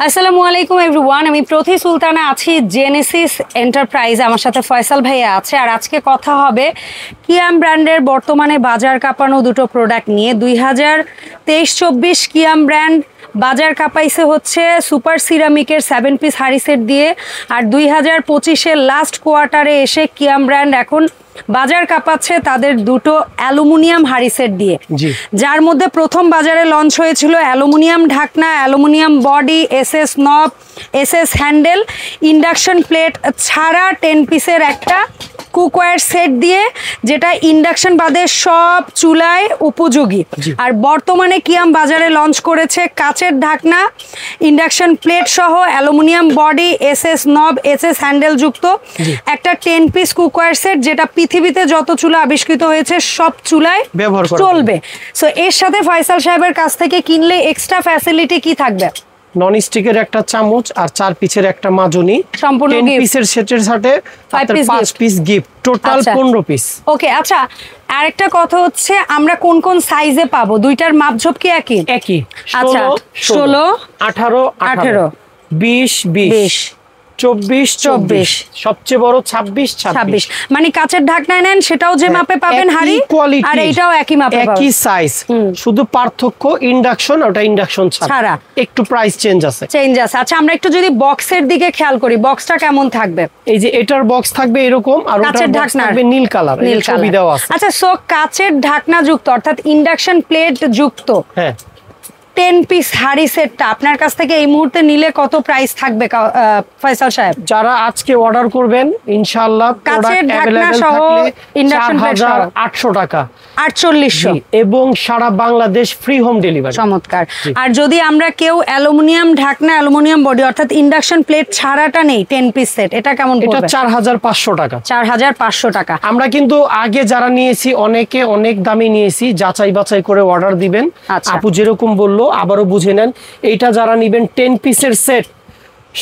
আসসালামু আলাইকুম এভরিওয়ান, আমি প্রতি সুলতানা আছি জেনেসিস এন্টারপ্রাইজ। আমার সাথে ফয়সাল ভাইয়া আছে। আর আজকে কথা হবে কিয়াম ব্র্যান্ডের বর্তমানে বাজার কাঁপানো দুটো প্রোডাক্ট নিয়ে। 2023-24 কিয়াম ব্র্যান্ড বাজার কাঁপাইছে হচ্ছে সুপার সিরামিকের 7 পিস হাড়ি সেট দিয়ে। আর 2025-এর লাস্ট কোয়ার্টারে এসে কিয়াম ব্র্যান্ড এখন বাজার কাঁপাচ্ছে তাদের দুটো অ্যালুমিনিয়াম হাড়ি সেট দিয়ে, যার মধ্যে প্রথম বাজারে লঞ্চ হয়েছিল অ্যালুমিনিয়াম ঢাকনা, অ্যালুমিনিয়াম বডি, এসএস নব, এসএস হ্যান্ডেল, ইন্ডাকশন প্লেট ছাড়া 10 পিসের একটা কুকওয়্যার সেট দিয়ে, যেটা ইন্ডাকশন বাদে সব চুলায় উপযোগী। আর বর্তমানে কিয়াম বাজারে লঞ্চ করেছে কাচের ঢাকনা, ইন্ডাকশন প্লেট সহ অ্যালুমিনিয়াম বডি, এসএস নব, এসএস হ্যান্ডেল যুক্ত একটা 10 পিস কুকওয়্যার সেট, যেটা পৃথিবীতে যত চুলা আবিষ্কৃত হয়েছে সব চুলায় চলবে। সো এর সাথে ফয়সাল সাহেবের কাছ থেকে কিনলে এক্সট্রা ফ্যাসিলিটি কি থাকবে? নন স্টিকের একটা চামচ আর 4 পিসের একটা মাজনি, সম্পূর্ণ 10 পিসের সেটের সাথে 5 পিস গিফট, টোটাল 15 পিস। ওকে, আচ্ছা আরেকটা কথা হচ্ছে আমরা কোন কোন সাইজে পাবো? দুইটার মাপঝোপ কি একই? একই। আচ্ছা 16, 18, 20, 20, 24, 24, সবচেয়ে বড় 26, 26। মানে কাচের ঢাকনায় নেন সেটাও যে মাপে পাবেন হাড়ি, আর এইটাও একই মাপে পাবেন, একই সাইজ, শুধু পার্থক্য ইন্ডাকশন, ওটা ইন্ডাকশন ছাড়া একটু প্রাইস চেঞ্জ আছে। আচ্ছা আমরা একটু যদি বক্সের দিকে খেয়াল করি, বক্সটা কেমন থাকবে? এই যে এটার বক্স থাকবে এরকম, আর ওটার বক্স থাকবে নীল কালার, নীল ছবি দেওয়া আছে। আচ্ছা, সো কাচের ঢাকনা যুক্ত অর্থাৎ ইন্ডাকশন প্লেট যুক্ত 10 পিস হাড়ি সেটটা আপনার কাছ থেকে এই মুহূর্তে নিলে কত প্রাইস থাকবে ফয়সাল সাহেব? যারা আজকে অর্ডার করবেন ইনশাআল্লাহ কাচের ঢাকনা সহ ইন্ডাকশন প্লেট 800 টাকা, 4800, এবং সারা বাংলাদেশ ফ্রি হোম ডেলিভারি। চমৎকার। আর যদি আমরা কেউ অ্যালুমিনিয়াম ঢাকনা, অ্যালুমিনিয়াম বডি অর্থাৎ ইন্ডাকশন প্লেট ছাড়াটা নেই 10 পিস সেট, এটা কেমন পড়বে? এটা 4500 টাকা। 4500 টাকা। আমরা কিন্তু আগে যারা নিয়েছি অনেকে অনেক দামে নিয়েছি, যাচাই বাছাই করে অর্ডার দিবেন। আপু যেরকম বললো আবারও বুঝে নেন, এইটা যারা নিবেন 10 পিসের সেট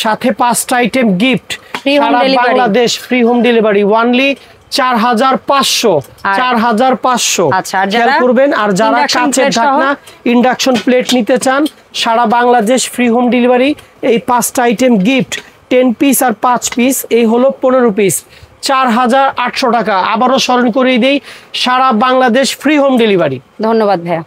সাথে 5টা আইটেম গিফট, সারা Bangladesh free home delivery, only 4500। 4500 খেয়াল করবেন। আর যারা কাচের ঢাকনা, ইন্ডাকশন প্লেট নিতে চান, সারা বাংলাদেশ ফ্রি হোম ডেলিভারি, এই 5টা আইটেম গিফট 10 পিস আর 5 পিস, এই হলো 15 পিস, 4800 টাকা। আবারও স্মরণ করিয়ে দেই, সারা বাংলাদেশ ফ্রি হোম ডেলিভারি। ধন্যবাদ ভাইয়া।